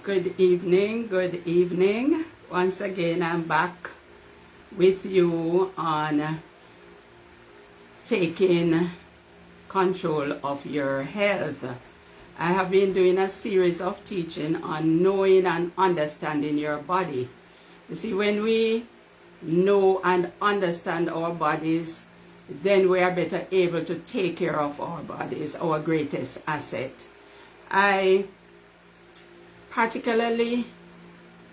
Good evening, good evening. Once again, I'm back with you on taking control of your health. I have been doing a series of teaching on knowing and understanding your body. You see, when we know and understand our bodies, then we are better able to take care of our bodies, our greatest asset. I particularly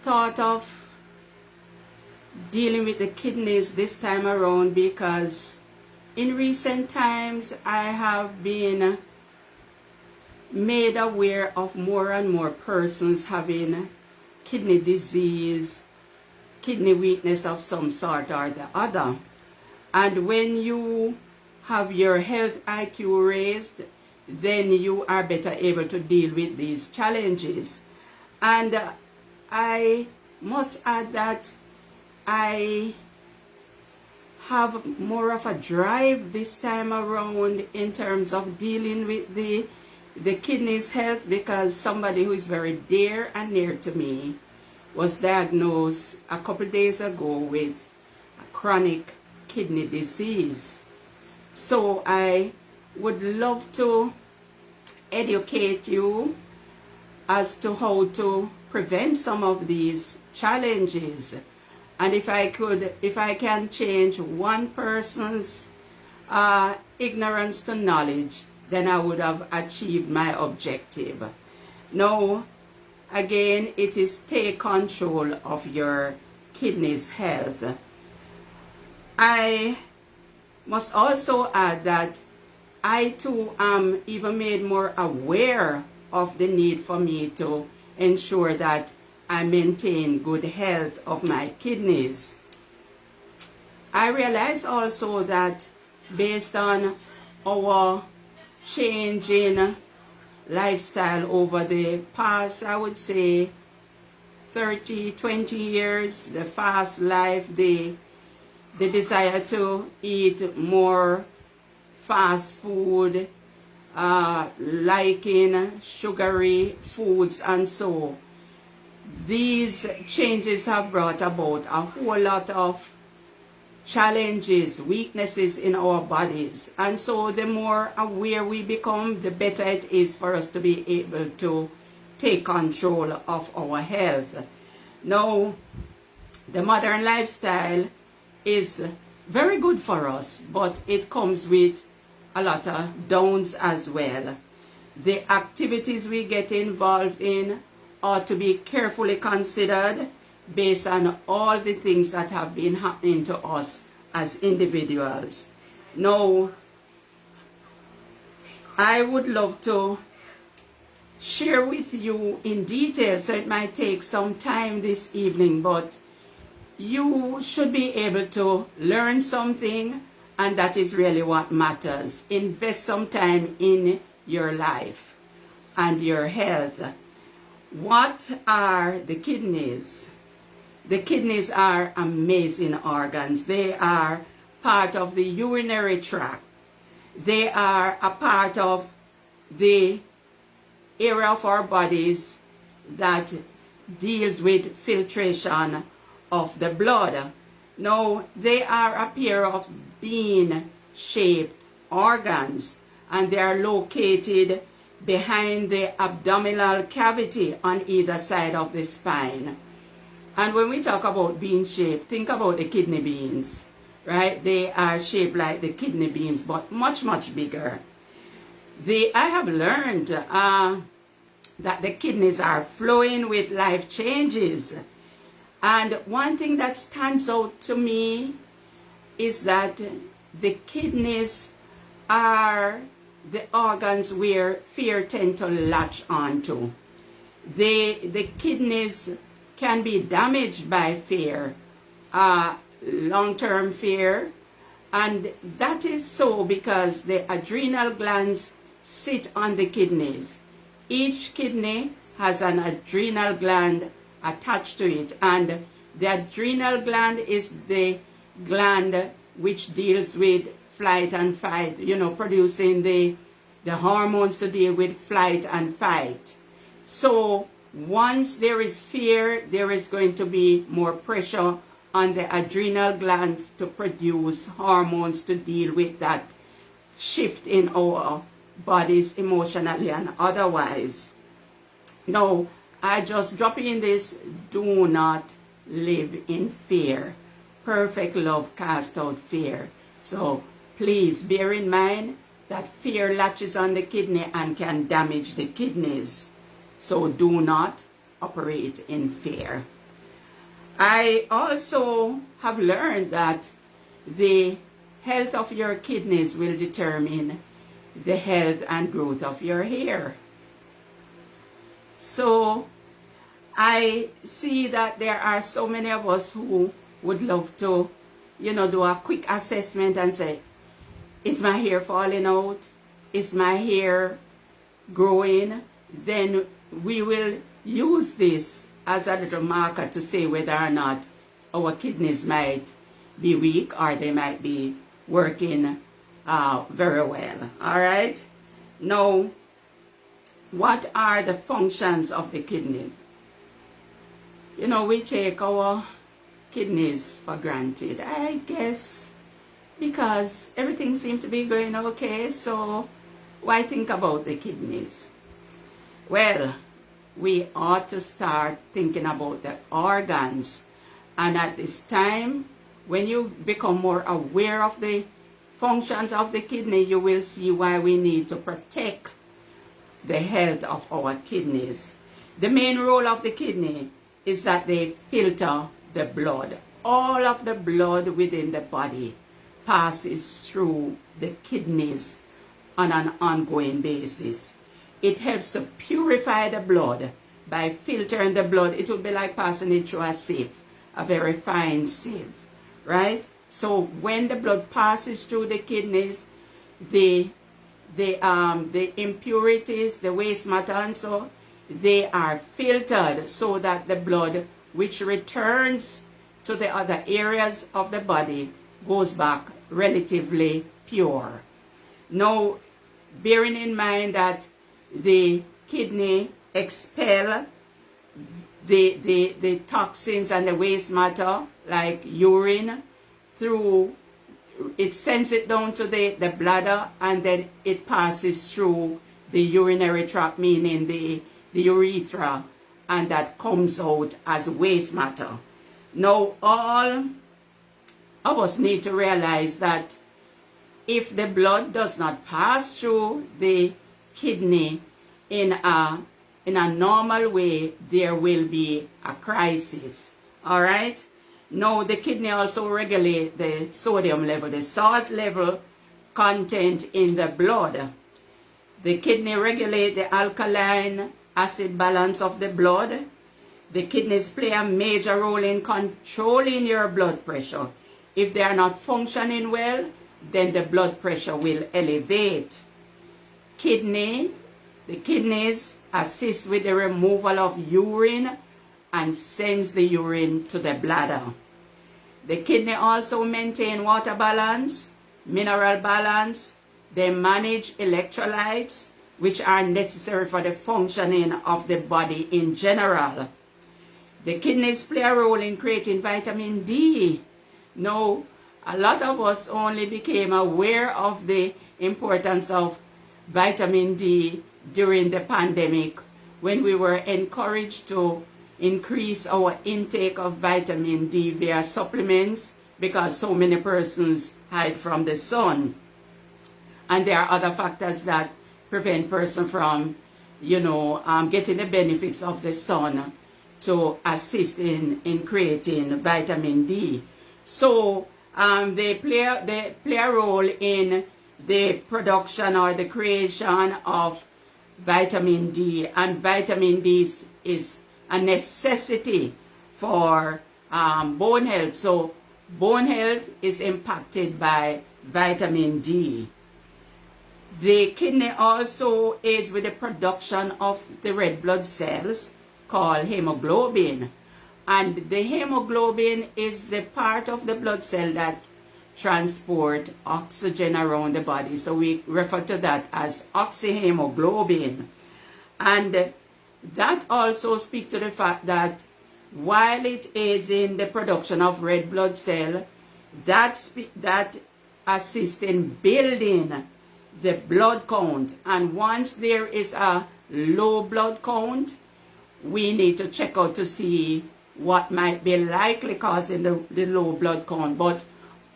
thought of dealing with the kidneys this time around because in recent times I have been made aware of more and more persons having kidney disease, kidney weakness of some sort or the other. And when you have your health IQ raised, then you are better able to deal with these challenges. And I must add that I have more of a drive this time around in terms of dealing with the kidneys health, because somebody who is very dear and near to me was diagnosed a couple days ago with a chronic kidney disease. So I would love to educate you as to how to prevent some of these challenges. And if I can change one person's ignorance to knowledge, then I would have achieved my objective. Now, again, it is take control of your kidneys health. I must also add that I too am even made more aware of the need for me to ensure that I maintain good health of my kidneys. I realize also that based on our changing lifestyle over the past, I would say 30, 20 years, the fast life, the desire to eat more fast food, liking sugary foods, and so these changes have brought about a whole lot of challenges, weaknesses in our bodies. And so the more aware we become, the better it is for us to be able to take control of our health. Now, the modern lifestyle is very good for us, but it comes with a lot of downs as well. The activities we get involved in ought to be carefully considered based on all the things that have been happening to us as individuals. Now, I would love to share with you in detail, so it might take some time this evening, but you should be able to learn something, and that is really what matters. Invest some time in your life and your health. What are the kidneys? The kidneys are amazing organs. They are part of the urinary tract. They are a part of the area of our bodies that deals with filtration of the blood. Now, they are a pair of bean-shaped organs, and they are located behind the abdominal cavity on either side of the spine. And when we talk about bean-shaped, think about the kidney beans, right? They are shaped like the kidney beans, but much, much bigger. I have learned that the kidneys are flowing with life changes. And one thing that stands out to me is that the kidneys are the organs where fear tends to latch onto. The kidneys can be damaged by fear, long-term fear, and that is so because the adrenal glands sit on the kidneys. Each kidney has an adrenal gland attached to it, and the adrenal gland is the gland which deals with flight and fight, producing the hormones to deal with flight and fight. So Once there is fear, there is going to be more pressure on the adrenal glands to produce hormones to deal with that shift in our bodies emotionally and otherwise. Now, I just drop in this: do not live in fear. Perfect love casts out fear. So please bear in mind that fear latches on the kidney and can damage the kidneys. So do not operate in fear. I also have learned that the health of your kidneys will determine the health and growth of your hair. So I see that there are so many of us who would love to, do a quick assessment and say, is my hair falling out? Is my hair growing? Then we will use this as a little marker to say whether or not our kidneys might be weak or they might be working very well. All right? Now, what are the functions of the kidneys? We take our kidneys for granted, I guess, because everything seems to be going okay, so why think about the kidneys? Well, we ought to start thinking about the organs. And at this time, when you become more aware of the functions of the kidney, you will see why we need to protect the health of our kidneys. The main role of the kidney is that they filter the blood. All of the blood within the body passes through the kidneys on an ongoing basis. It helps to purify the blood by filtering the blood. It would be like passing it through a sieve, a very fine sieve, right? So when the blood passes through the kidneys, the impurities, the waste matter, and so they are filtered so that the blood which returns to the other areas of the body goes back relatively pure. Now, bearing in mind that the kidney expel the toxins and the waste matter like urine through, it sends it down to the bladder, and then it passes through the urinary tract, meaning the urethra, and that comes out as waste matter. Now, all of us need to realize that if the blood does not pass through the kidney in a normal way, there will be a crisis. All right? Now, the kidney also regulates the sodium level, the salt level content in the blood. The kidney regulates the alkaline acid balance of the blood. The kidneys play a major role in controlling your blood pressure. If they are not functioning well, then the blood pressure will elevate. The kidneys assist with the removal of urine and sends the urine to the bladder. The kidney also maintain water balance, mineral balance. They manage electrolytes, which are necessary for the functioning of the body in general. The kidneys play a role in creating vitamin D. Now, a lot of us only became aware of the importance of vitamin D during the pandemic, when we were encouraged to increase our intake of vitamin D via supplements because so many persons hide from the sun. And there are other factors that prevent person from, getting the benefits of the sun to assist in creating vitamin D. So they play a role in the production or the creation of vitamin D, and vitamin D is a necessity for bone health. So bone health is impacted by vitamin D. The kidney also aids with the production of the red blood cells called hemoglobin. And the hemoglobin is the part of the blood cell that transport oxygen around the body. So we refer to that as oxyhemoglobin. And that also speaks to the fact that while it aids in the production of red blood cell, that assists in building the blood count. And once there is a low blood count, we need to check out to see what might be likely causing the low blood count. But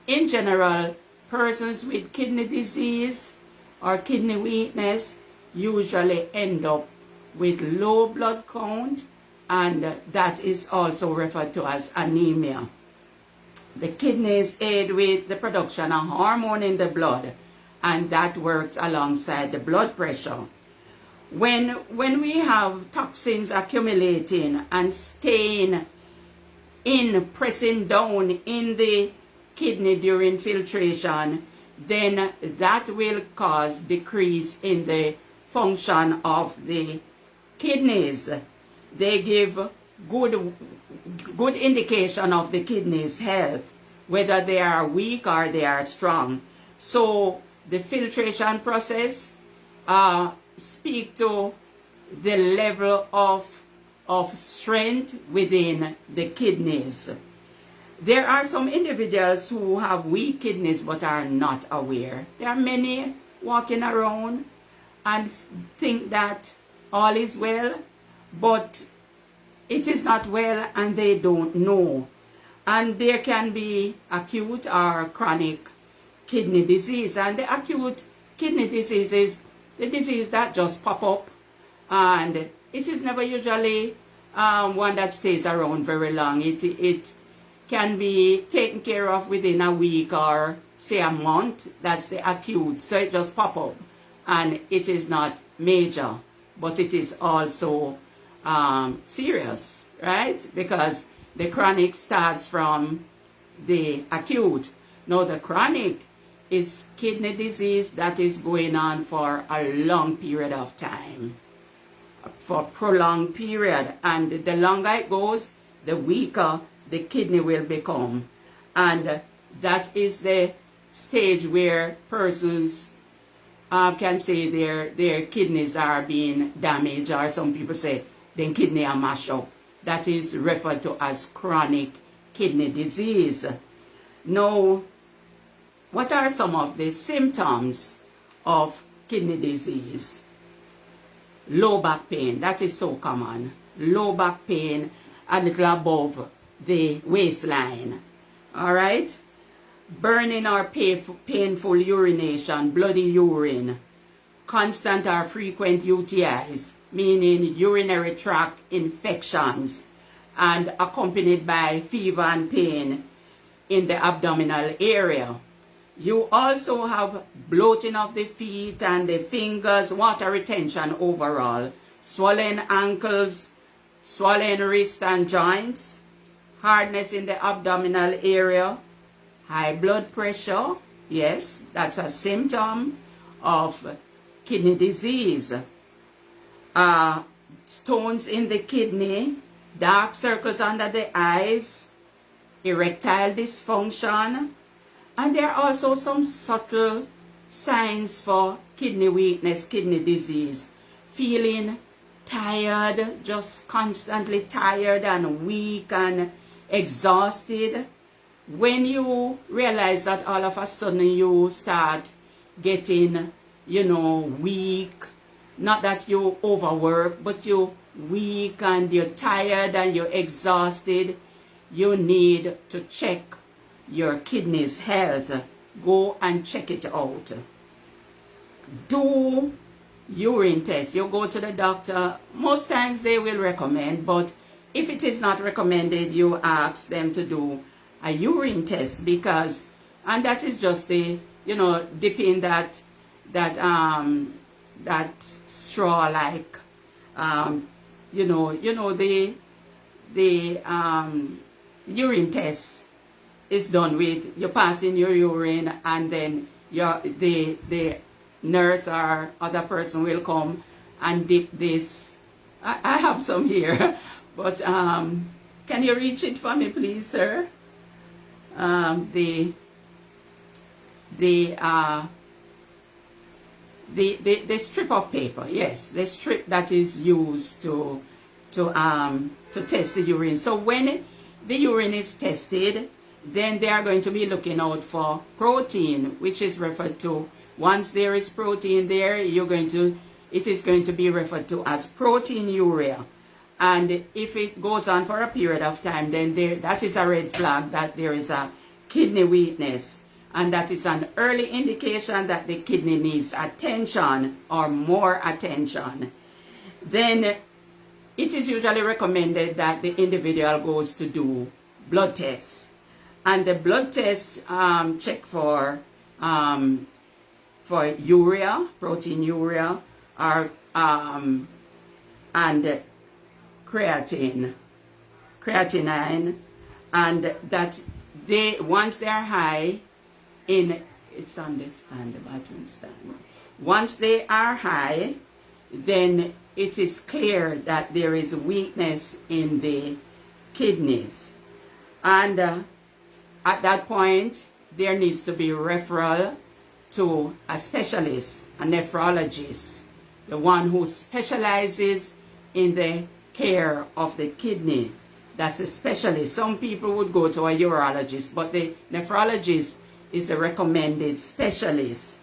in general, persons with kidney disease or kidney weakness usually end up with low blood count, and that is also referred to as anemia. The kidneys aid with the production of hormone in the blood, and that works alongside the blood pressure. When we have toxins accumulating and staying in, pressing down in the kidney during filtration, then that will cause decrease in the function of the kidneys. They give good indication of the kidneys' health, whether they are weak or they are strong. So the filtration process speak to the level of strength within the kidneys. There are some individuals who have weak kidneys but are not aware. There are many walking around and think that all is well, but it is not well and they don't know. And there can be acute or chronic kidney disease. And the acute kidney disease is the disease that just pop up, and it is never usually one that stays around very long. It can be taken care of within a week or say a month. That's the acute. So it just pop up and it is not major, but it is also serious, right? Because the chronic starts from the acute. Now the chronic is kidney disease that is going on for a long period of time, for a prolonged period, and the longer it goes, the weaker the kidney will become. And that is the stage where persons can say their kidneys are being damaged, or some people say their kidney are mashed up. That is referred to as chronic kidney disease. Now, what are some of the symptoms of kidney disease? Low back pain, that is so common. Low back pain a little above the waistline. All right? Burning or painful urination, bloody urine. Constant or frequent UTIs, meaning urinary tract infections, and accompanied by fever and pain in the abdominal area. You also have bloating of the feet and the fingers, water retention overall, swollen ankles, swollen wrists and joints, hardness in the abdominal area, high blood pressure. Yes, that's a symptom of kidney disease. Stones in the kidney, dark circles under the eyes, erectile dysfunction. And there are also some subtle signs for kidney weakness, kidney disease. Feeling tired, just constantly tired and weak and exhausted. When you realize that all of a sudden you start getting, weak, not that you overwork, but you're weak and you're tired and you're exhausted, you need to check your kidneys' health. Go and check it out. Do urine tests. You go to the doctor. Most times they will recommend, but if it is not recommended, you ask them to do a urine test, because, and that is just the, dipping that straw like, the urine test is done with, you pass in your urine, and then the nurse or other person will come and dip this. I have some here, but can you reach it for me, please, sir? The the strip of paper, yes, the strip that is used to test the urine. So when the urine is tested, then they are going to be looking out for protein, which is referred to, once there is protein there, it is going to be referred to as proteinuria. And if it goes on for a period of time, then that is a red flag that there is a kidney weakness. And that is an early indication that the kidney needs attention or more attention. Then it is usually recommended that the individual goes to do blood tests. And the blood tests check for urea, proteinuria, or and creatinine, and that once they are high it's on the stand, the bathroom stand. Once they are high, then it is clear that there is weakness in the kidneys. And at that point, there needs to be referral to a specialist, a nephrologist, the one who specializes in the care of the kidney. That's a specialist. Some people would go to a urologist, but the nephrologist is the recommended specialist.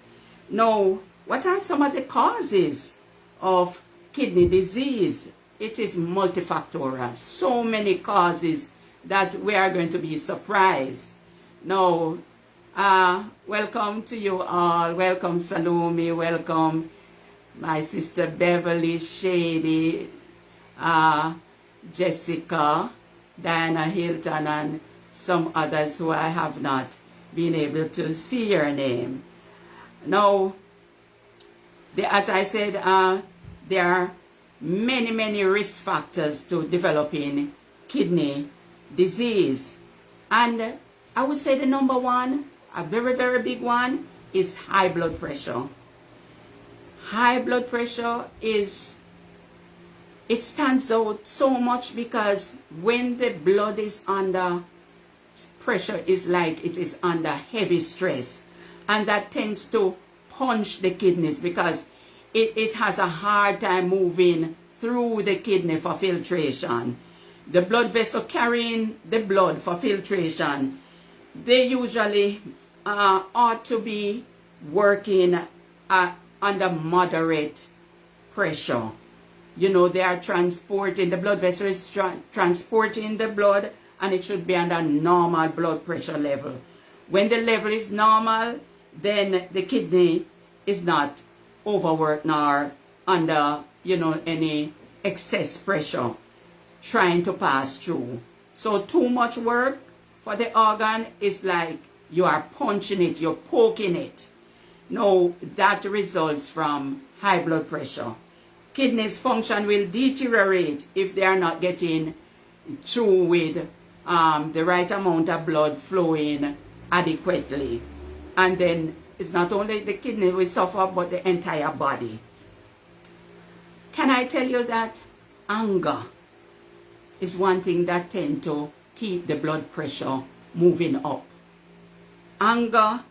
Now, what are some of the causes of kidney disease? It is multifactorial. So many causes that we are going to be surprised. Now, welcome to you all. Welcome Salome. Welcome my sister Beverly, Shady, Jessica, Diana Hilton, and some others who I have not been able to see your name. Now, as I said, there are many risk factors to developing kidney disease. And I would say the number one, a very big one, is high blood pressure. High blood pressure it stands out so much because when the blood is under pressure, is like it is under heavy stress, and that tends to punch the kidneys because it has a hard time moving through the kidney for filtration. The blood vessel carrying the blood for filtration, they usually ought to be working under moderate pressure. You know, they are transporting, the blood vessel is transporting the blood, and it should be under normal blood pressure level. When the level is normal, then the kidney is not overworked nor under, any excess pressure trying to pass through. So too much work for the organ is like you are punching it, you're poking it. No, that results from high blood pressure. Kidneys function will deteriorate if they are not getting through with the right amount of blood flowing adequately. And then it's not only the kidney will suffer, but the entire body. Can I tell you that anger is one thing that tends to keep the blood pressure moving up? Anger.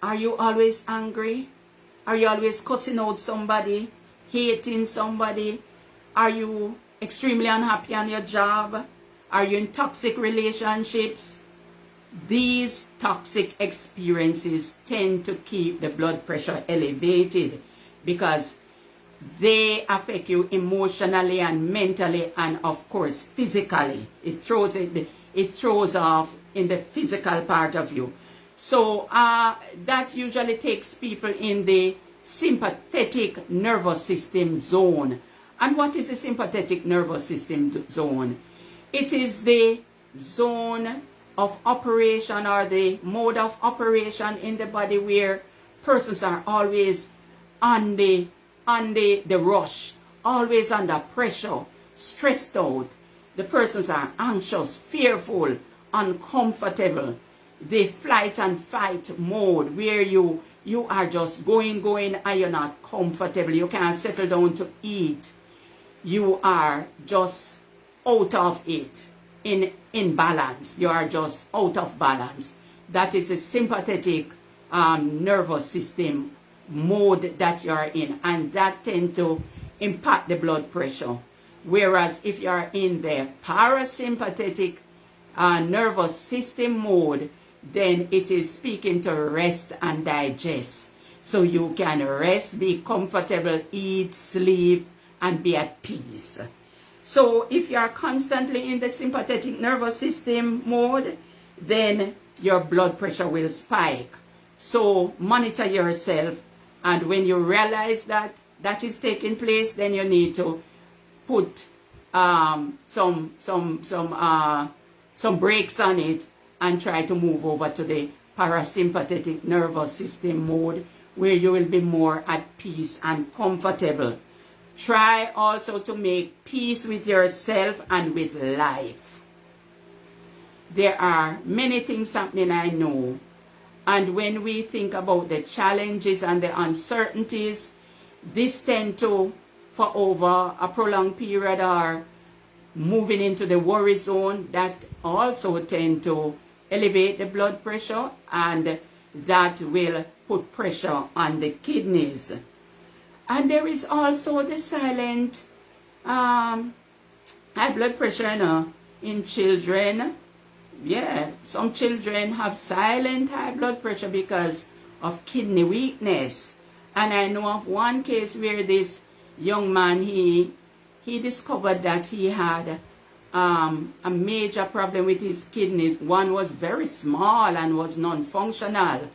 Are you always angry? Are you always cussing out somebody? Hating somebody? Are you extremely unhappy on your job? Are you in toxic relationships? These toxic experiences tend to keep the blood pressure elevated because they affect you emotionally and mentally and of course physically. It throws off in the physical part of you. So that usually takes people in the sympathetic nervous system zone. And what is the sympathetic nervous system zone? It is the zone of operation or the mode of operation in the body where persons are always on the rush, always under pressure, stressed out. The persons are anxious, fearful, uncomfortable. The flight and fight mode where you are just going and you're not comfortable. You can't settle down to eat. You are just out of it, in balance. You are just out of balance. That is a sympathetic nervous system mode that you're in, and that tend to impact the blood pressure. Whereas if you're in the parasympathetic nervous system mode, then it is speaking to rest and digest. So you can rest, be comfortable, eat, sleep, and be at peace. So if you are constantly in the sympathetic nervous system mode, then your blood pressure will spike. So monitor yourself, and when you realize that that is taking place, then you need to put some brakes on it and try to move over to the parasympathetic nervous system mode, where you will be more at peace and comfortable. Try also to make peace with yourself and with life. There are many things happening, I know. And when we think about the challenges and the uncertainties, this tend to, for over a prolonged period, are moving into the worry zone, that also tend to elevate the blood pressure, and that will put pressure on the kidneys. And there is also the silent high blood pressure in children. Yeah, some children have silent high blood pressure because of kidney weakness. And I know of one case where this young man, he discovered that he had a major problem with his kidneys. One was very small and was non-functional,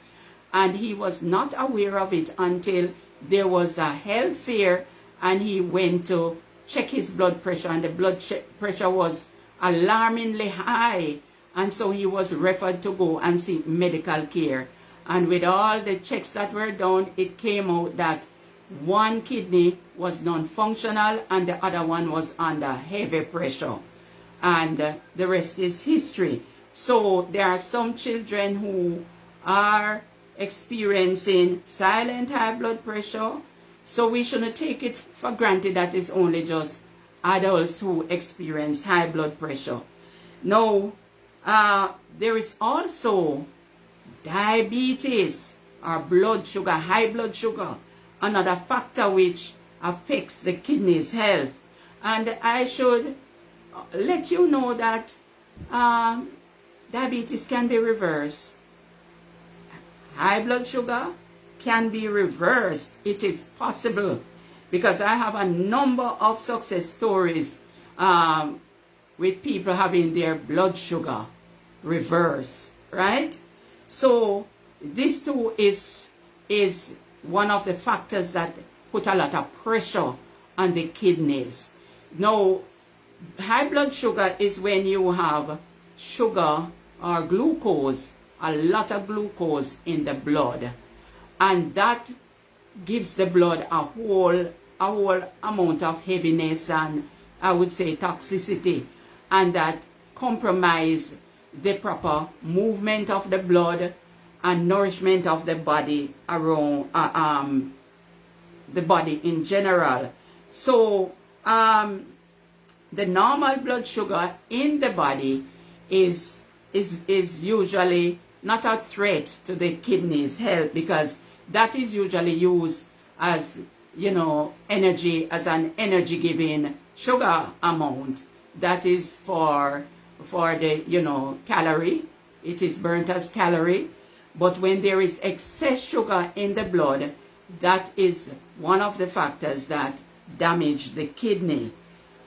and he was not aware of it until there was a health fair, and he went to check his blood pressure, and the blood pressure was alarmingly high, and so he was referred to go and seek medical care. And with all the checks that were done, it came out that one kidney was non-functional and the other one was under heavy pressure. And the rest is history. So there are some children who are experiencing silent high blood pressure. So we shouldn't take it for granted that it's only just adults who experience high blood pressure. No, there is also diabetes or blood sugar, high blood sugar, another factor which affects the kidneys' health. And I should let you know that diabetes can be reversed. High blood sugar can be reversed. It is possible, because I have a number of success stories with people having their blood sugar reversed, right? So this too is one of the factors that put a lot of pressure on the kidneys. Now, high blood sugar is when you have sugar or glucose, a lot of glucose in the blood, and that gives the blood a whole amount of heaviness and, I would say, toxicity, and that compromise the proper movement of the blood and nourishment of the body around the body in general. So the normal blood sugar in the body is usually not a threat to the kidneys' health, because that is usually used as, you know, energy, as an energy giving sugar amount. That is for the, you know, calorie. It is burnt as calorie. But when there is excess sugar in the blood, that is one of the factors that damage the kidney.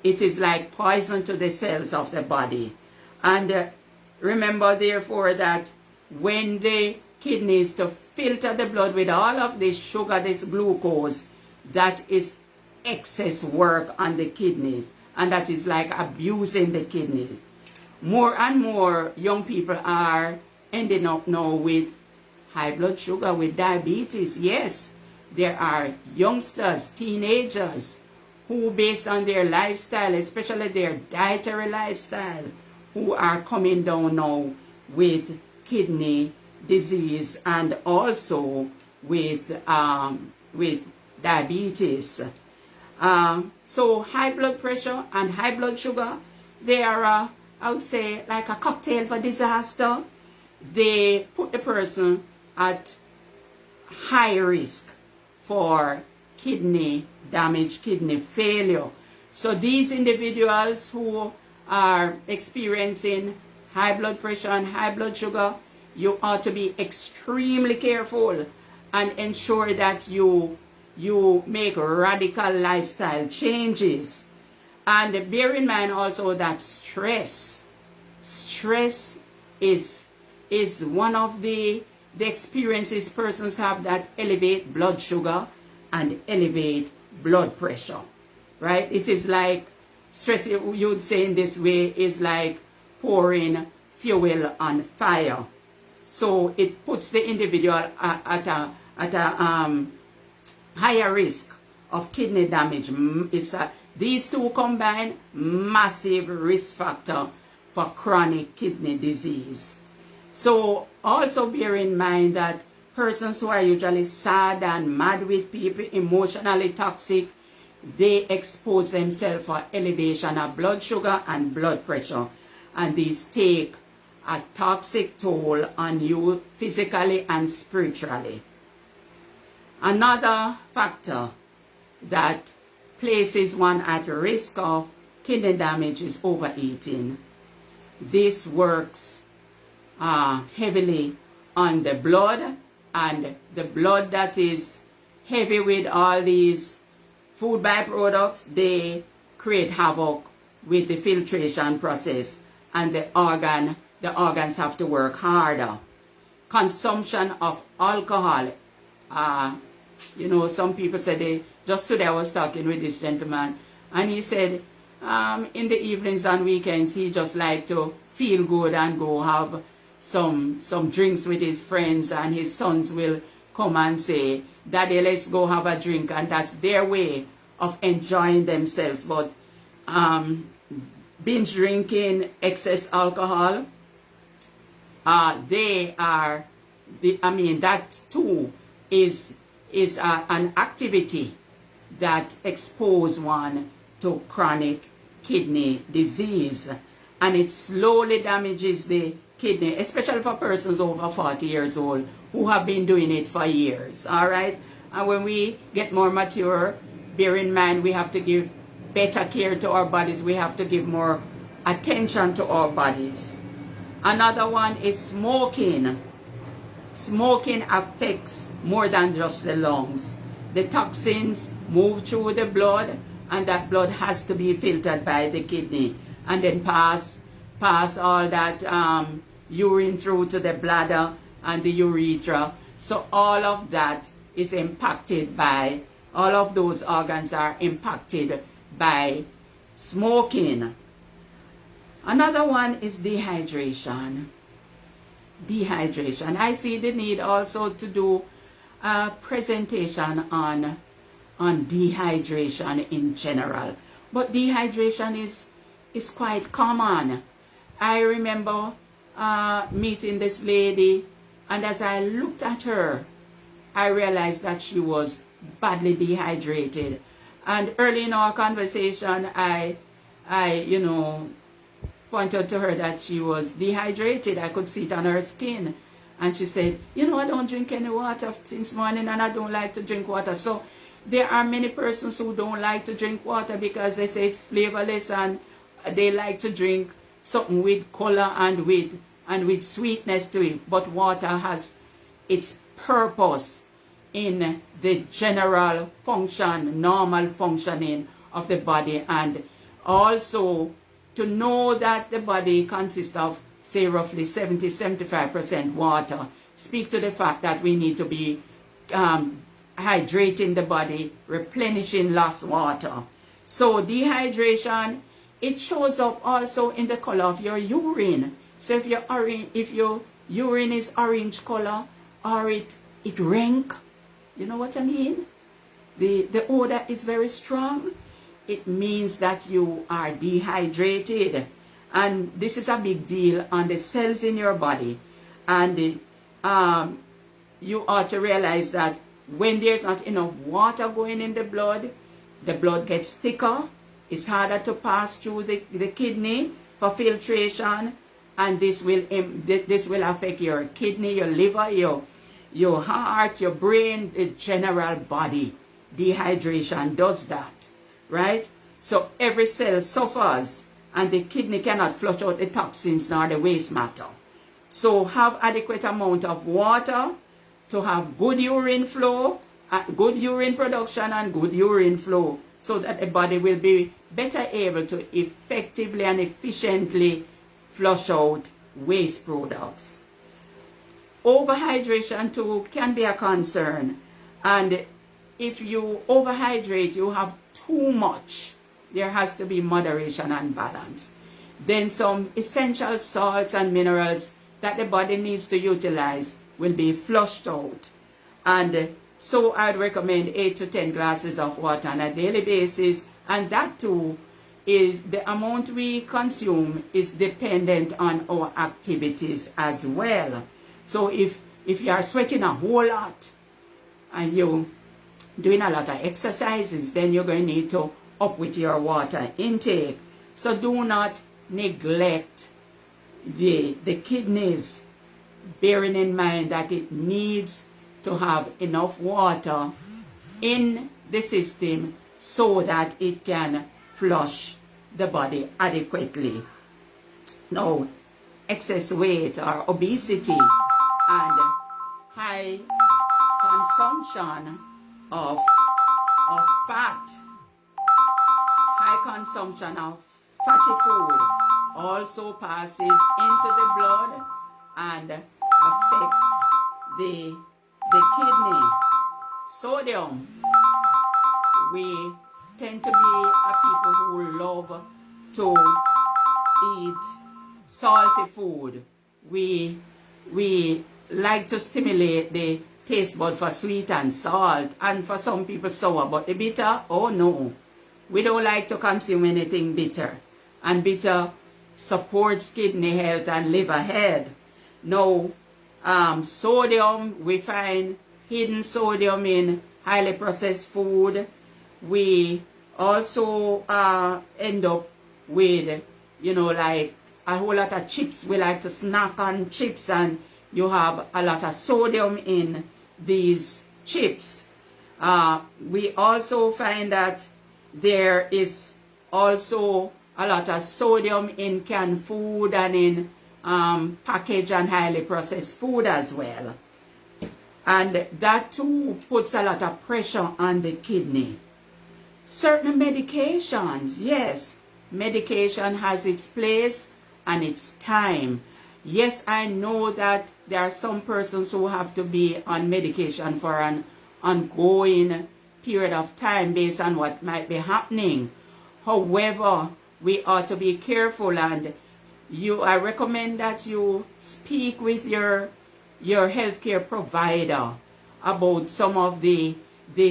It is like poison to the cells of the body. And remember, therefore, that when the kidneys to filter the blood with all of this sugar, this glucose, that is excess work on the kidneys. And that is like abusing the kidneys. More and more young people are ending up now with high blood sugar, with diabetes. Yes, there are youngsters, teenagers, who based on their lifestyle, especially their dietary lifestyle, who are coming down now with kidney disease and also with diabetes. So high blood pressure and high blood sugar, they are, I would say, like a cocktail for disaster. They put the person at high risk for kidney damage, kidney failure. So these individuals who are experiencing high blood pressure and high blood sugar, you ought to be extremely careful and ensure that you make radical lifestyle changes. And bear in mind also that stress is one of the experiences persons have that elevate blood sugar and elevate blood pressure, right? It is like stress, you would say in this way, is like pouring fuel on fire. So it puts the individual at a higher risk of kidney damage. These two combined, massive risk factor for chronic kidney disease. So also bear in mind that persons who are usually sad and mad with people, emotionally toxic, they expose themselves for elevation of blood sugar and blood pressure. And these take a toxic toll on you physically and spiritually. Another factor that places one at risk of kidney damage is overeating. This works heavily on the blood, and the blood that is heavy with all these food byproducts, they create havoc with the filtration process, and the organs have to work harder. Consumption of alcohol, some people say just today I was talking with this gentleman, and he said in the evenings and weekends he just like to feel good and go have some drinks with his friends, and his sons will come and say, "Daddy, let's go have a drink," and that's their way of enjoying themselves. But binge drinking, excess alcohol, that too is an activity that expose one to chronic kidney disease, and it slowly damages the kidney, especially for persons over 40 years old who have been doing it for years. All right, and when we get more mature, bear in mind we have to give better care to our bodies. We have to give more attention to our bodies. Another one is smoking. Smoking affects more than just the lungs. The toxins move through the blood, and that blood has to be filtered by the kidney and then pass all that urine through to the bladder and the urethra. So all of that is impacted by, all of those organs are impacted by smoking. Another one is dehydration. Dehydration. I see the need also to do a presentation on dehydration in general. But dehydration is quite common. I remember meeting this lady, and as I looked at her, I realized that she was badly dehydrated. And early in our conversation, I pointed to her that she was dehydrated. I could see it on her skin. And she said, I don't drink any water since morning, and I don't like to drink water. So there are many persons who don't like to drink water because they say it's flavorless, and they like to drink something with color and with sweetness to it. But water has its purpose in the general function, normal functioning of the body, and also to know that the body consists of, say, roughly 70-75% water. Speak to the fact that we need to be hydrating the body, replenishing lost water. So dehydration, it shows up also in the color of your urine. So if your urine is orange color, or it rank, you know what I mean? The odor is very strong. It means that you are dehydrated. And this is a big deal on the cells in your body. And you ought to realize that when there's not enough water going in the blood gets thicker. It's harder to pass through the kidney for filtration, and this will affect your kidney, your liver, your heart, your brain, the general body. Dehydration does that, right? So every cell suffers, and the kidney cannot flush out the toxins nor the waste matter. So have adequate amount of water to have good urine flow, good urine production and good urine flow, so that the body will be better able to effectively and efficiently flush out waste products. Overhydration too can be a concern, and if you overhydrate, you have too much, there has to be moderation and balance. Then some essential salts and minerals that the body needs to utilize will be flushed out. And so I'd recommend 8 to 10 glasses of water on a daily basis, and that too is the amount we consume is dependent on our activities as well. So if you are sweating a whole lot and you're doing a lot of exercises, then you're going to need to up with your water intake. So do not neglect the kidneys, bearing in mind that it needs to have enough water in the system so that it can flush the body adequately. Now, excess weight or obesity and high consumption of fat, high consumption of fatty food also passes into the blood and affects the kidney. Sodium, we tend to be a people who love to eat salty food. We like to stimulate the taste bud for sweet and salt, and for some people sour, but the bitter, oh no. We don't like to consume anything bitter, and bitter supports kidney health and liver health. Now, sodium, we find hidden sodium in highly processed food. We also end up with, like a whole lot of chips. We like to snack on chips, and you have a lot of sodium in these chips. We also find that there is also a lot of sodium in canned food and in packaged and highly processed food as well. And that too puts a lot of pressure on the kidney. Certain medications, yes, medication has its place and its time. Yes, I know that there are some persons who have to be on medication for an ongoing period of time based on what might be happening. However, we ought to be careful, and I recommend that you speak with your healthcare provider about some of the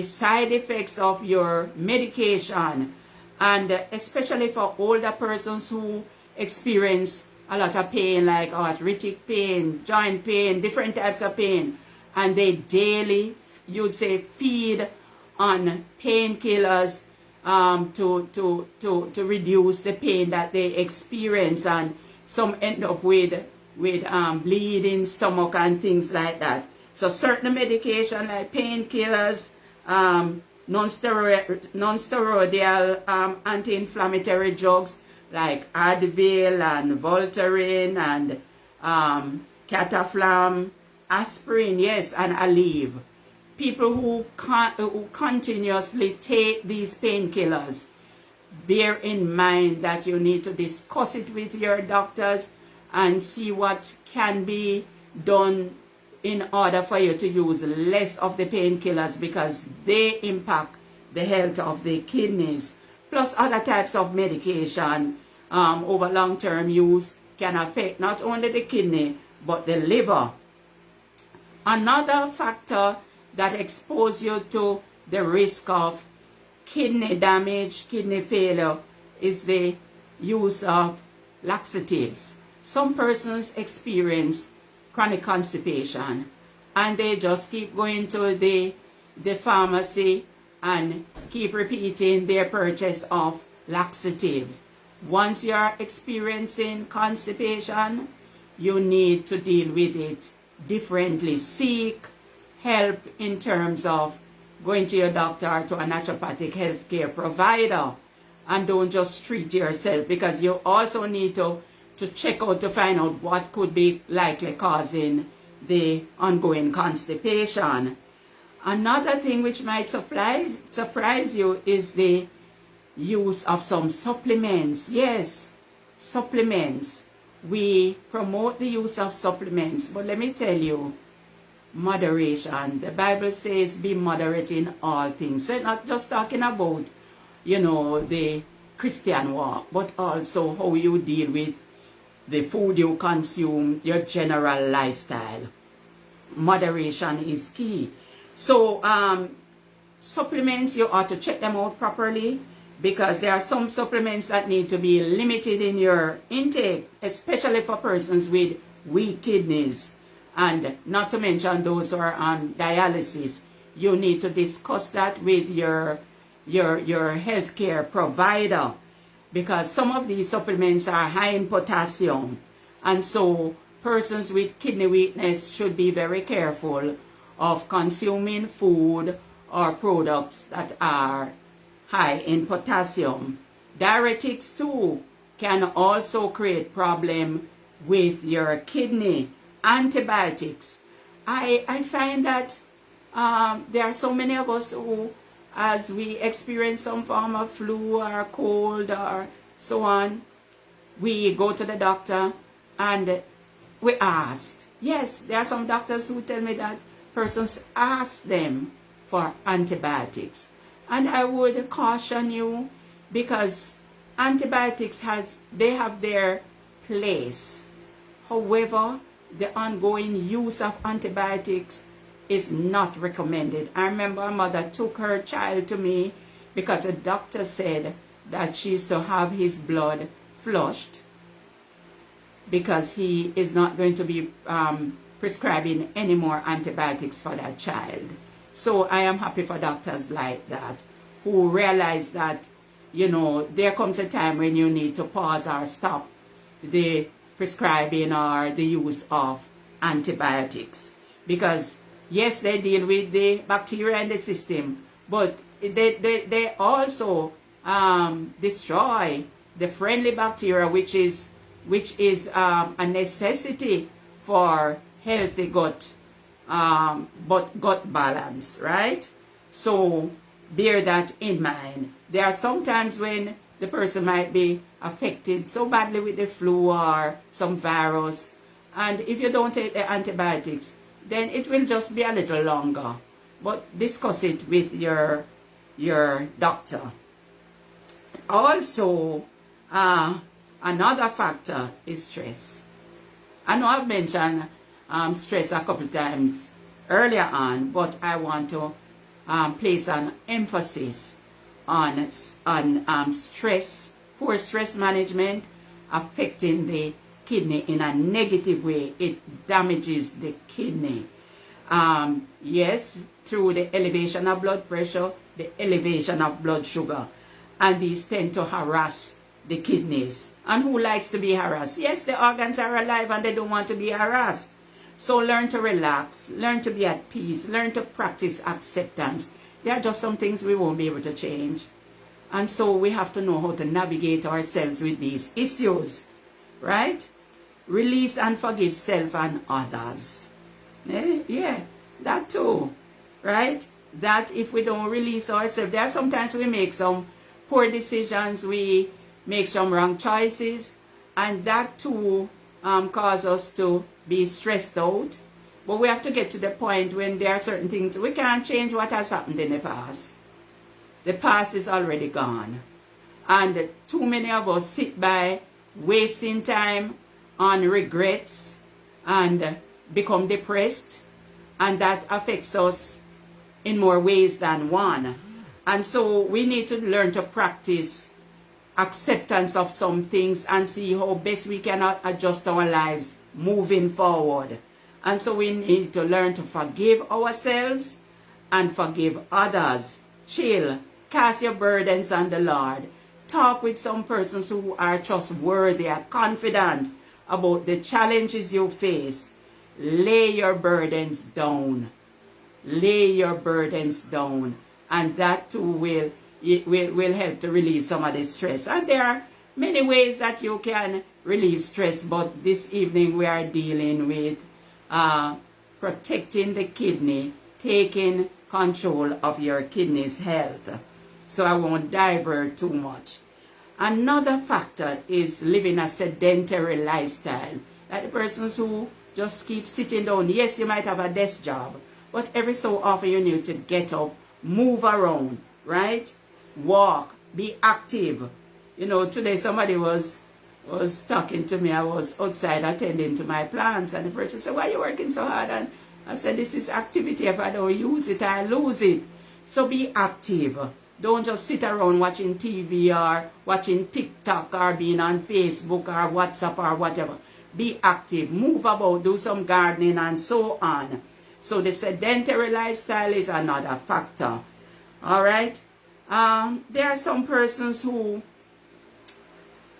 side effects of your medication, and especially for older persons who experience a lot of pain, like arthritic pain, joint pain, different types of pain, and they daily, you'd say, feed on painkillers to reduce the pain that they experience, and some end up with bleeding stomach and things like that. So certain medication like painkillers, non-steroidal anti-inflammatory drugs like Advil and Voltaren and Cataflam, aspirin, yes, and Aleve. People who continuously take these painkillers, bear in mind that you need to discuss it with your doctors and see what can be done in order for you to use less of the painkillers, because they impact the health of the kidneys. Plus other types of medication over long-term use can affect not only the kidney but the liver. Another factor that exposes you to the risk of kidney damage, kidney failure, is the use of laxatives. Some persons experience chronic constipation and they just keep going to the pharmacy and keep repeating their purchase of laxatives. Once you are experiencing constipation, you need to deal with it differently. Seek help in terms of going to your doctor or to a naturopathic healthcare provider, and don't just treat yourself, because you also need to check out to find out what could be likely causing the ongoing constipation. Another thing which might surprise you is the use of some supplements. Yes, supplements. We promote the use of supplements, but let me tell you, moderation. The Bible says be moderate in all things. So not just talking about, the Christian walk, but also how you deal with the food you consume, your general lifestyle. Moderation is key. So supplements, you ought to check them out properly, because there are some supplements that need to be limited in your intake, especially for persons with weak kidneys, and not to mention those who are on dialysis. You need to discuss that with your healthcare provider, because some of these supplements are high in potassium, and so persons with kidney weakness should be very careful of consuming food or products that are high in potassium. Diuretics too can also create problem with your kidney. Antibiotics. I find that there are so many of us who, as we experience some form of flu or cold or so on, we go to the doctor and we ask. Yes, there are some doctors who tell me that persons ask them for antibiotics. And I would caution you, because antibiotics have their place. However, the ongoing use of antibiotics is not recommended. I remember a mother took her child to me because a doctor said that she's to have his blood flushed, because he is not going to be prescribing any more antibiotics for that child. So I am happy for doctors like that, who realize that, there comes a time when you need to pause or stop the prescribing or the use of antibiotics. Because yes, they deal with the bacteria in the system, but they also destroy the friendly bacteria, which is a necessity for healthy gut balance, right? So bear that in mind. There are some times when the person might be affected so badly with the flu or some virus, and if you don't take the antibiotics, then it will just be a little longer. But discuss it with your doctor. Also, another factor is stress. I know I've mentioned stress a couple times earlier on, but I want to place an emphasis on stress, poor stress management affecting the kidney in a negative way. It damages the kidney. Yes, through the elevation of blood pressure, the elevation of blood sugar, and these tend to harass the kidneys. And who likes to be harassed? Yes, the organs are alive and they don't want to be harassed. So learn to relax, learn to be at peace, learn to practice acceptance. There are just some things we won't be able to change. And so we have to know how to navigate ourselves with these issues, right? Release and forgive self and others. Yeah, that too, right? That if we don't release ourselves, there are sometimes we make some poor decisions, we make some wrong choices, and that too causes us to be stressed out. But we have to get to the point when there are certain things we can't change what has happened in the past. The past is already gone. And too many of us sit by wasting time on regrets and become depressed, and that affects us in more ways than one. And so we need to learn to practice acceptance of some things and see how best we can adjust our lives moving forward. And so we need to learn to forgive ourselves and forgive others. Chill, cast your burdens on the Lord. Talk with some persons who are trustworthy and confident about the challenges you face. Lay your burdens down lay your burdens down, and that too will help to relieve some of the stress. And there are many ways that you can relieve stress, but this evening we are dealing with protecting the kidney, taking control of your kidney's health. So I won't divert too much. Another factor is living a sedentary lifestyle. Like the persons who just keep sitting down. Yes, you might have a desk job, but every so often you need to get up, move around, right? Walk, be active. You know, today somebody was talking to me. I was outside attending to my plants, and the person said, "Why are you working so hard?" And I said, "This is activity. If I don't use it, I lose it." So be active. Don't just sit around watching TV or watching TikTok or being on Facebook or WhatsApp or whatever. Be active, move about, do some gardening and so on. So the sedentary lifestyle is another factor. All right. There are some persons who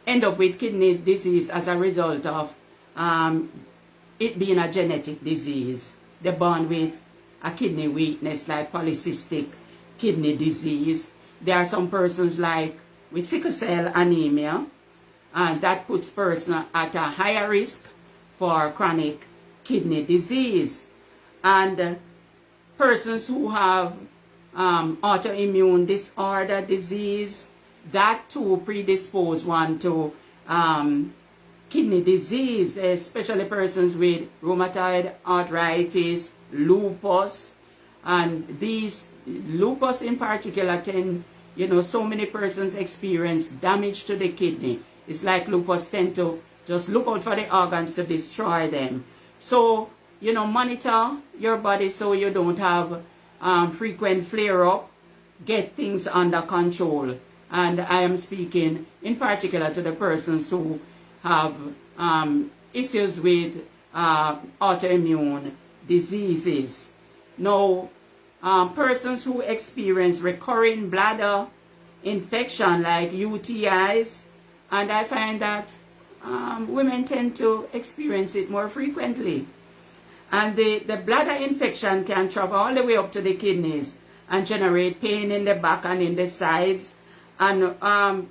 end up with kidney disease as a result of it being a genetic disease. They're born with a kidney weakness like polycystic kidney disease. There are some persons like with sickle cell anemia, and that puts person at a higher risk for chronic kidney disease. And persons who have autoimmune disorder disease, that too predispose one to kidney disease, especially persons with rheumatoid arthritis, lupus, and these lupus in particular so many persons experience damage to the kidney. It's like lupus tend to just look out for the organs to destroy them. So, monitor your body so you don't have frequent flare-up. Get things under control. And I am speaking in particular to the persons who have issues with autoimmune diseases. Now, persons who experience recurring bladder infection like UTIs, and I find that women tend to experience it more frequently. And the bladder infection can travel all the way up to the kidneys and generate pain in the back and in the sides. And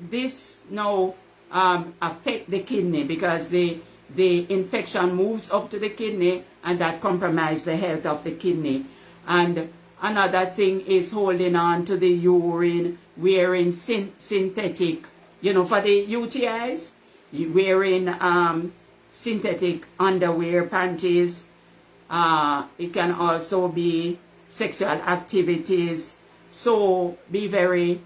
this now affect the kidney because the infection moves up to the kidney, and that compromises the health of the kidney. And another thing is holding on to the urine, wearing synthetic, for the UTIs, wearing synthetic underwear, panties. It can also be sexual activities. So be very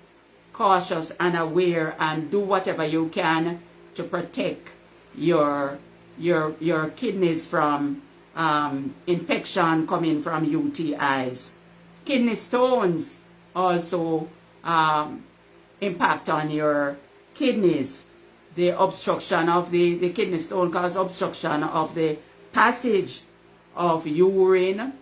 cautious and aware, and do whatever you can to protect your kidneys from infection coming from UTIs. Kidney stones also impact on your kidneys. The obstruction of the kidney stone causes obstruction of the passage of urine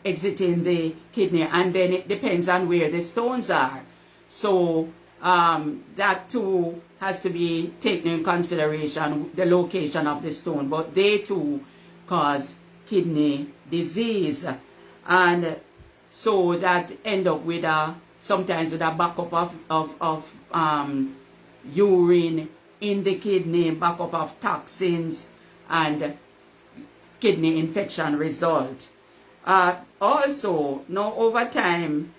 exiting the kidney, and then it depends on where the stones are. So that too has to be taken in consideration, the location of the stone, but they too cause kidney disease. And so that end up with sometimes with a backup of urine in the kidney, backup of toxins, and kidney infection result. Also, now over time,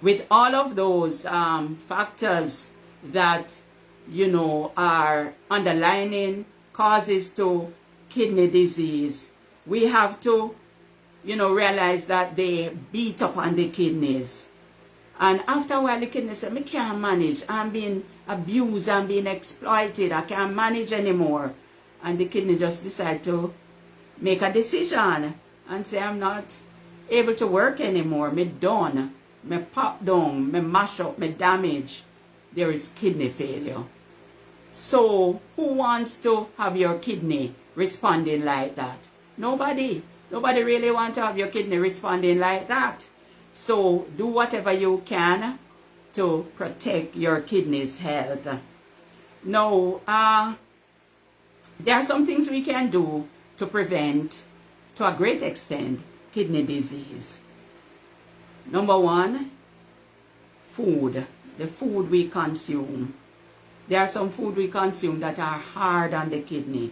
with all of those factors that are underlying causes to kidney disease, we have to realize that they beat up on the kidneys. And after a while, the kidney said, "I can't manage. I'm being abused. I'm being exploited. I can't manage anymore." And the kidney just decide to make a decision and say, "I'm not able to work anymore. Me done. Me pop down. Me mash up. Me damage." There is kidney failure. So who wants to have your kidney responding like that? Nobody. Nobody really wants to have your kidney responding like that. So do whatever you can to protect your kidney's health. Now, there are some things we can do to prevent, to a great extent, kidney disease. Number one, food. The food we consume. There are some food we consume that are hard on the kidney.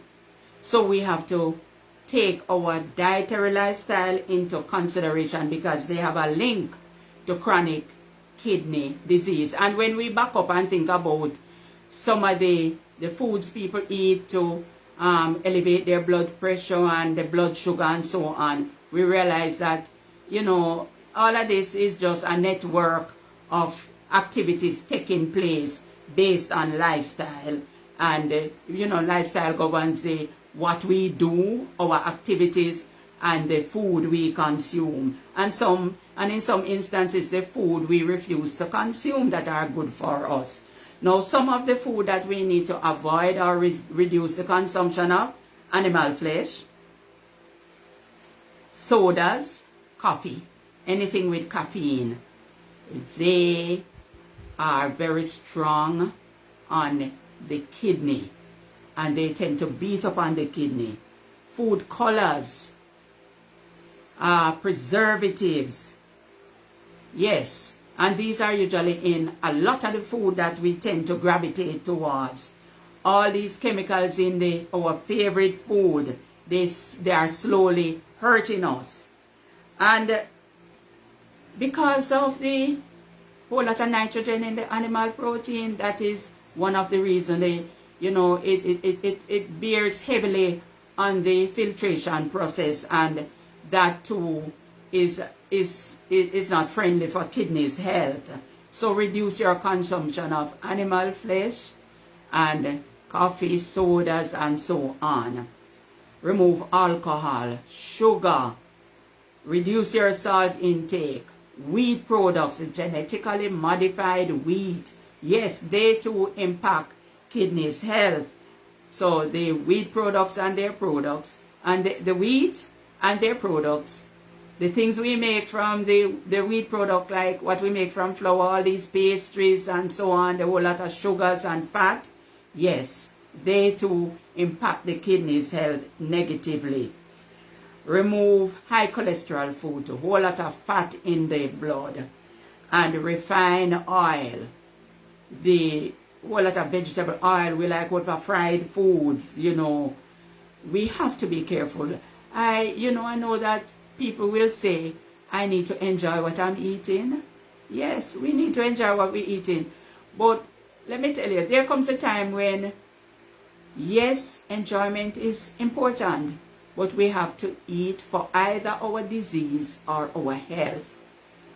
So we have to take our dietary lifestyle into consideration because they have a link to chronic kidney disease. And when we back up and think about some of the foods people eat to elevate their blood pressure and the blood sugar and so on, we realize that, all of this is just a network of activities taking place based on lifestyle. And, lifestyle governs what we do, our activities, and the food we consume. And in some instances, the food we refuse to consume that are good for us. Now, some of the food that we need to avoid or reduce the consumption of: animal flesh, sodas, coffee, anything with caffeine. They are very strong on the kidney and they tend to beat up on the kidney. Food colors, preservatives, yes, and these are usually in a lot of the food that we tend to gravitate towards. All these chemicals in our favorite food, they are slowly hurting us. And because of the whole lot of nitrogen in the animal protein, that is one of the reasons it bears heavily on the filtration process, and that too is not friendly for kidneys health. So reduce your consumption of animal flesh and coffee, sodas, and so on. Remove alcohol, sugar. Reduce your salt intake. Wheat products, genetically modified wheat, yes, they too impact kidneys health. So the wheat products and their products, and the wheat and their products, the things we make from the wheat product, like what we make from flour, all these pastries and so on, the whole lot of sugars and fat, yes, they too impact the kidneys health negatively. Remove high cholesterol food, a whole lot of fat in the blood, and refined oil, the whole lot of vegetable oil. We like what for fried foods, we have to be careful. I know that people will say, I need to enjoy what I'm eating. Yes, we need to enjoy what we're eating. But let me tell you, there comes a time when, yes, enjoyment is important, but we have to eat for either our disease or our health.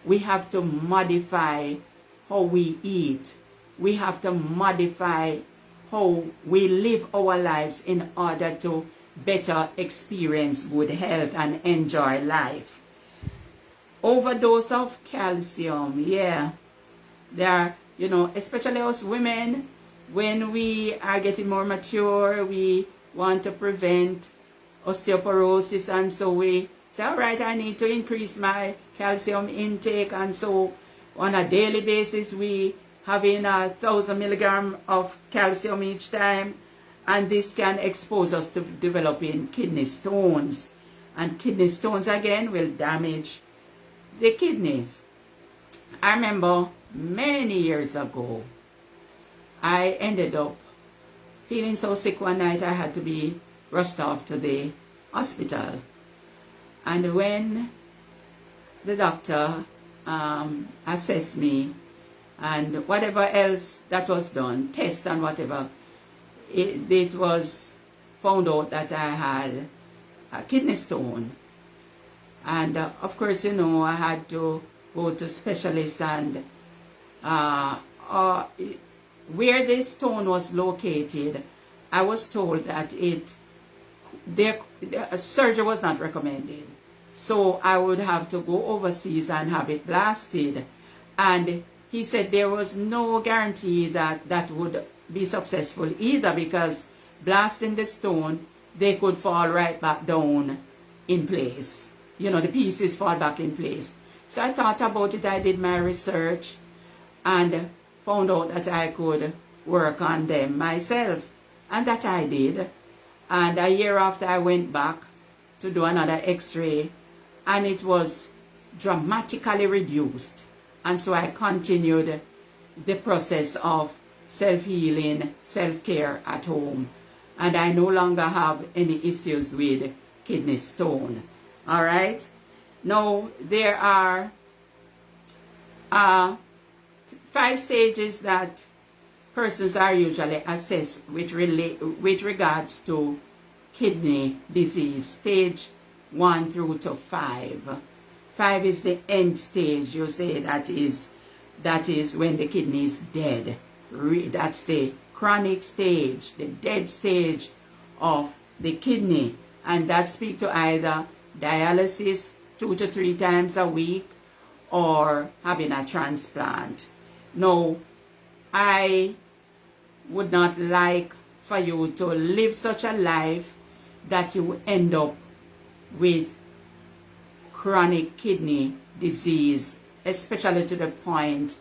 We have to modify how we eat. We have to modify how we live our lives in order to better experience good health and enjoy life. Overdose of calcium, yeah. There are, especially us women, when we are getting more mature, we want to prevent osteoporosis, and so we say, all right, I need to increase my calcium intake, and so on a daily basis we having 1,000 milligrams of calcium each time, and this can expose us to developing kidney stones, and kidney stones again will damage the kidneys. I remember many years ago, I ended up feeling so sick one night I had to be rushed off to the hospital. And when the doctor assessed me and whatever else that was done, test and whatever, it was found out that I had a kidney stone. And of course, I had to go to specialists, and where this stone was located, I was told that surgery was not recommended. So I would have to go overseas and have it blasted. And he said there was no guarantee that that would be successful either, because blasting the stone, they could fall right back down in place. The pieces fall back in place. So I thought about it. I did my research and found out that I could work on them myself. And that I did. And a year after, I went back to do another x-ray, and it was dramatically reduced. And so I continued the process of self-healing, self-care at home. And I no longer have any issues with kidney stone. All right? Now, there are 5 stages that persons are usually assessed with regards to kidney disease, stage 1 through to 5. 5 is the end stage. You say that is when the kidney is dead. That's the chronic stage, the dead stage of the kidney. And that speaks to either dialysis 2 to 3 times a week or having a transplant. Now, I would not like for you to live such a life that you end up with chronic kidney disease, especially to the point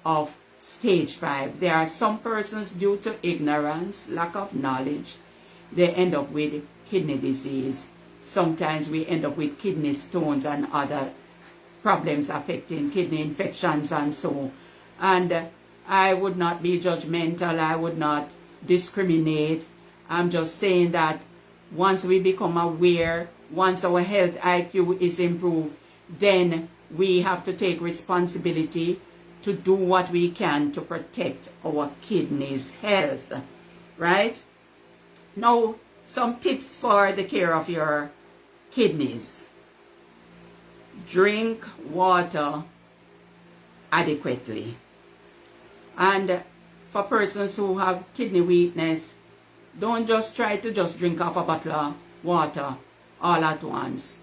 of stage 5. There are some persons, due to ignorance, lack of knowledge, they end up with kidney disease. Sometimes we end up with kidney stones and other problems affecting kidney infections and so. And I would not be judgmental. I would not discriminate. I'm just saying that once we become aware, once our health IQ is improved, then we have to take responsibility to do what we can to protect our kidneys' health, right? Now, some tips for the care of your kidneys. Drink water adequately. And for persons who have kidney weakness, don't just try to just drink off a bottle of water all at once.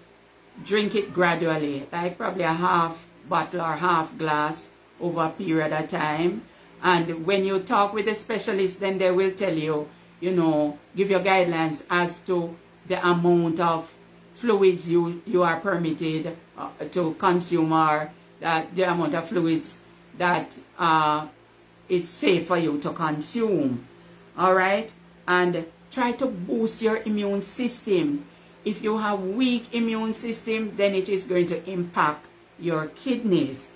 Drink it gradually, like probably a half bottle or half glass over a period of time. And when you talk with a specialist, then they will tell you, give you guidelines as to the amount of fluids you are permitted to consume, or the amount of fluids that it's safe for you to consume. All right? And try to boost your immune system. If you have weak immune system, then it is going to impact your kidneys.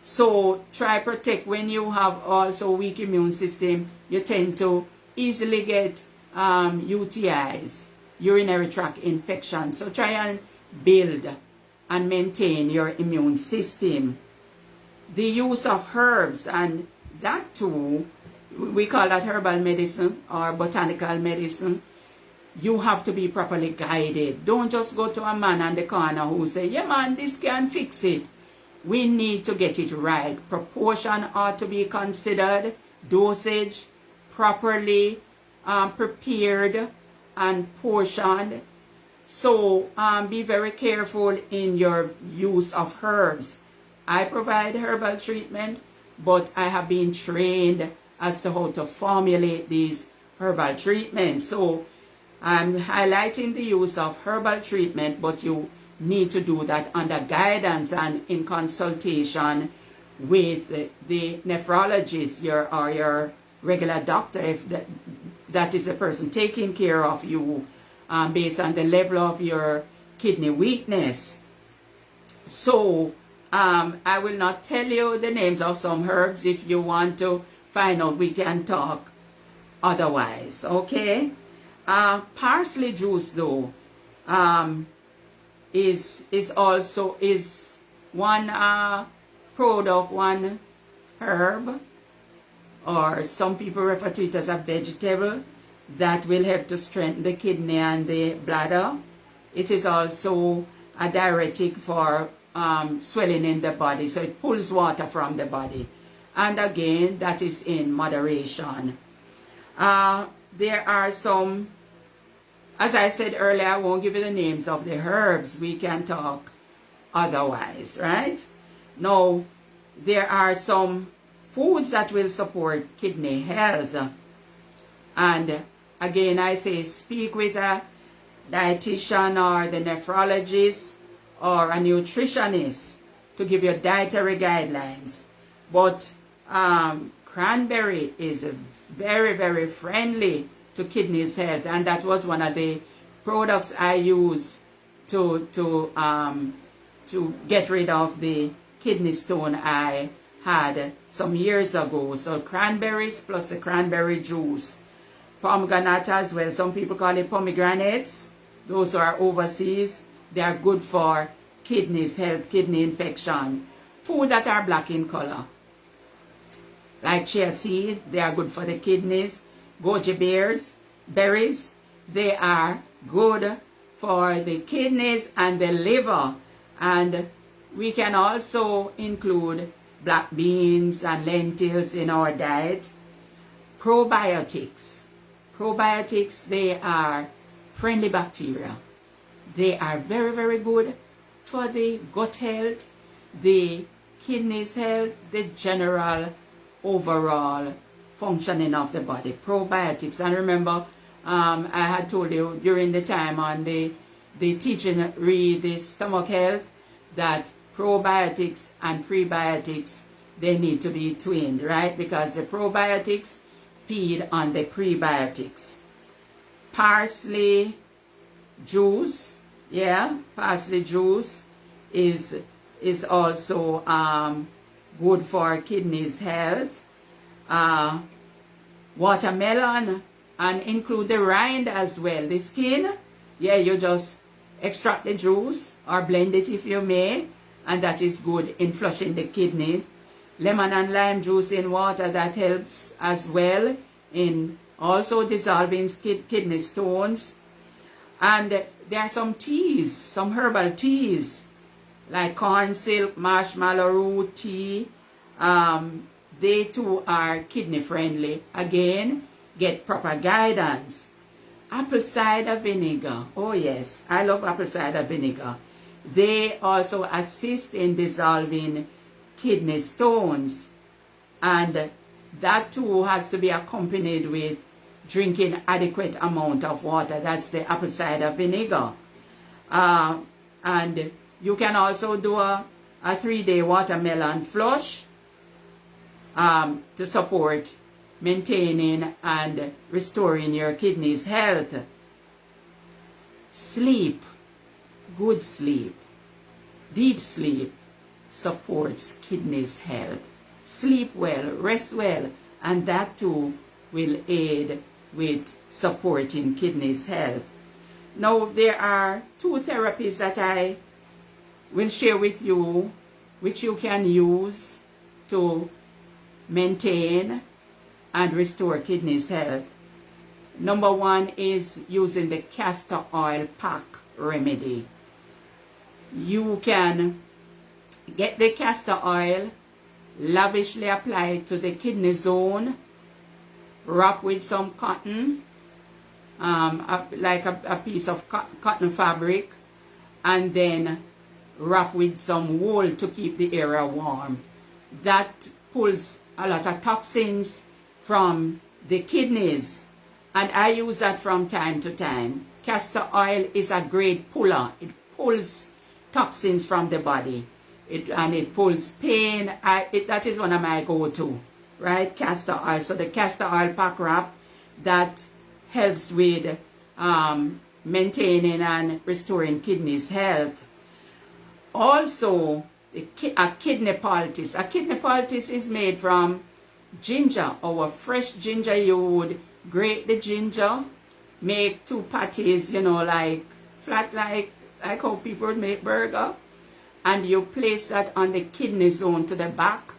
So try protect. When you have also weak immune system, you tend to easily get UTIs, urinary tract infections. So try and build and maintain your immune system. The use of herbs, and that too, we call that herbal medicine or botanical medicine. You have to be properly guided. Don't just go to a man on the corner who say, yeah man, this can fix it. We need to get it right. Proportion ought to be considered. Dosage properly prepared and portioned. So be very careful in your use of herbs. I provide herbal treatment, but I have been trained as to how to formulate these herbal treatments. So I'm highlighting the use of herbal treatment, but you need to do that under guidance and in consultation with the nephrologist or your regular doctor, if that is the person taking care of you based on the level of your kidney weakness. So I will not tell you the names of some herbs. If you want to find out, we can talk otherwise, okay? Parsley juice though is also one product, one herb, or some people refer to it as a vegetable, that will help to strengthen the kidney and the bladder. It is also a diuretic for swelling in the body, so it pulls water from the body. And again, that is in moderation. There are some, as I said earlier, I won't give you the names of the herbs. We can talk otherwise, right? Now, there are some foods that will support kidney health. And again, I say speak with a dietitian or the nephrologist or a nutritionist to give you dietary guidelines. But cranberry is very, very friendly to kidneys health, and that was one of the products I use to to get rid of the kidney stone I had some years ago. So cranberries plus the cranberry juice. Pomegranate as well. Some people call it pomegranates. Those who are overseas, they are good for kidneys, health, kidney infection. Food that are black in color, like chia seed, they are good for the kidneys. Goji berries, they are good for the kidneys and the liver. And we can also include black beans and lentils in our diet. Probiotics. Probiotics, they are friendly bacteria. They are very, very good for the gut health, the kidneys health, the general overall functioning of the body. Probiotics. And remember, I had told you during the time on the teaching, read the stomach health, that probiotics and prebiotics, they need to be twinned, right? Because the probiotics feed on the prebiotics. Parsley juice, yeah, parsley juice is also good for kidneys health. Watermelon, and include the rind as well. The skin, yeah, you just extract the juice or blend it if you may, and that is good in flushing the kidneys. Lemon and lime juice in water, that helps as well in also dissolving kidney stones. And there are some teas, some herbal teas, like corn silk, marshmallow root tea. They too are kidney friendly. Again, get proper guidance. Apple cider vinegar. Oh yes, I love apple cider vinegar. They also assist in dissolving kidney stones, and that too has to be accompanied with drinking adequate amount of water. That's the apple cider vinegar. And you can also do a 3-day watermelon flush to support maintaining and restoring your kidneys health. Sleep, good sleep, deep sleep supports kidneys health. Sleep well, rest well, and that too will aid with supporting kidneys health. Now, there are 2 therapies that I will share with you, which you can use to maintain and restore kidneys health. Number 1 is using the castor oil pack remedy. You can get the castor oil, lavishly apply it to the kidney zone, wrap with some cotton, like a piece of cotton fabric, and then wrap with some wool to keep the area warm. That pulls a lot of toxins from the kidneys, and I use that from time to time. Castor oil is a great puller. It pulls toxins from the body. It pulls pain. That is one of my go-to, right? Castor oil. So the castor oil pack wrap, that helps with maintaining and restoring kidneys health. Also, a kidney poultice. A kidney poultice is made from ginger. Our fresh ginger, you would grate the ginger, make 2 patties, you know, like flat, like how people would make burger, and you place that on the kidney zone to the back,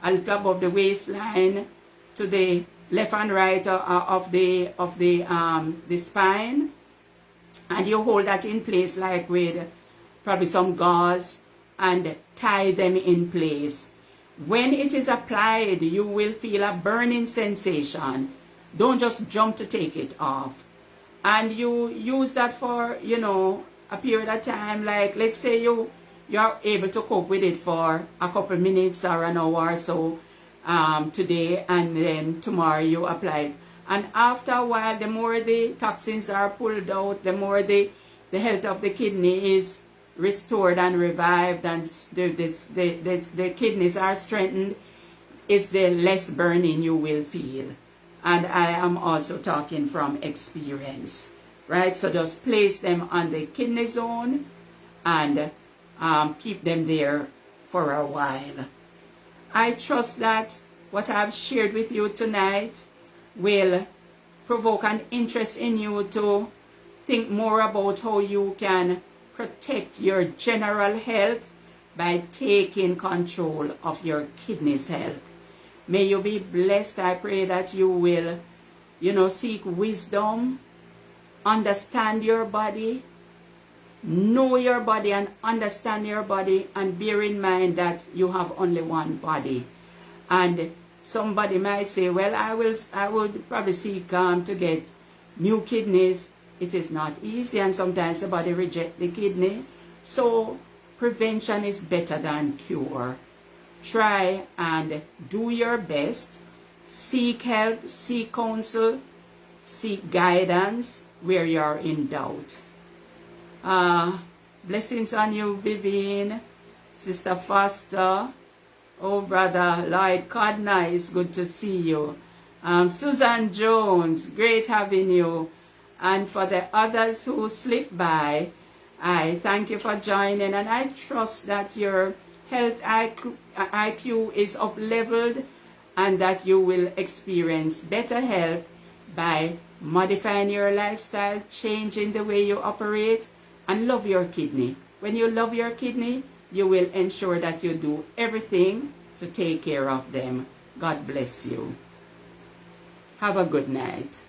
a little above the waistline, to the left and right of the spine, and you hold that in place like with probably some gauze, and tie them in place. When it is applied, you will feel a burning sensation. Don't just jump to take it off. And you use that for, you know, a period of time, like let's say you're able to cope with it for a couple minutes or an hour or so today, and then tomorrow you apply it. And after a while, the more the toxins are pulled out, the more the health of the kidney is restored and revived, and the kidneys are strengthened, it's the less burning you will feel. And I am also talking from experience, right? So just place them on the kidney zone and keep them there for a while. I trust that what I've shared with you tonight will provoke an interest in you to think more about how you can protect your general health by taking control of your kidneys health. May you be blessed. I pray that you will, seek wisdom, understand your body, know your body and understand your body, and bear in mind that you have only one body. And somebody might say, well, I would probably seek to get new kidneys. It is not easy, and sometimes the body rejects the kidney. So prevention is better than cure. Try and do your best. Seek help, seek counsel, seek guidance where you are in doubt. Blessings on you, Vivian, Sister Foster, oh, Brother Lloyd Codner, it's good to see you. Susan Jones, great having you. And for the others who slipped by, I thank you for joining, and I trust that your health IQ is up-leveled and that you will experience better health by modifying your lifestyle, changing the way you operate, and love your kidney. When you love your kidney, you will ensure that you do everything to take care of them. God bless you. Have a good night.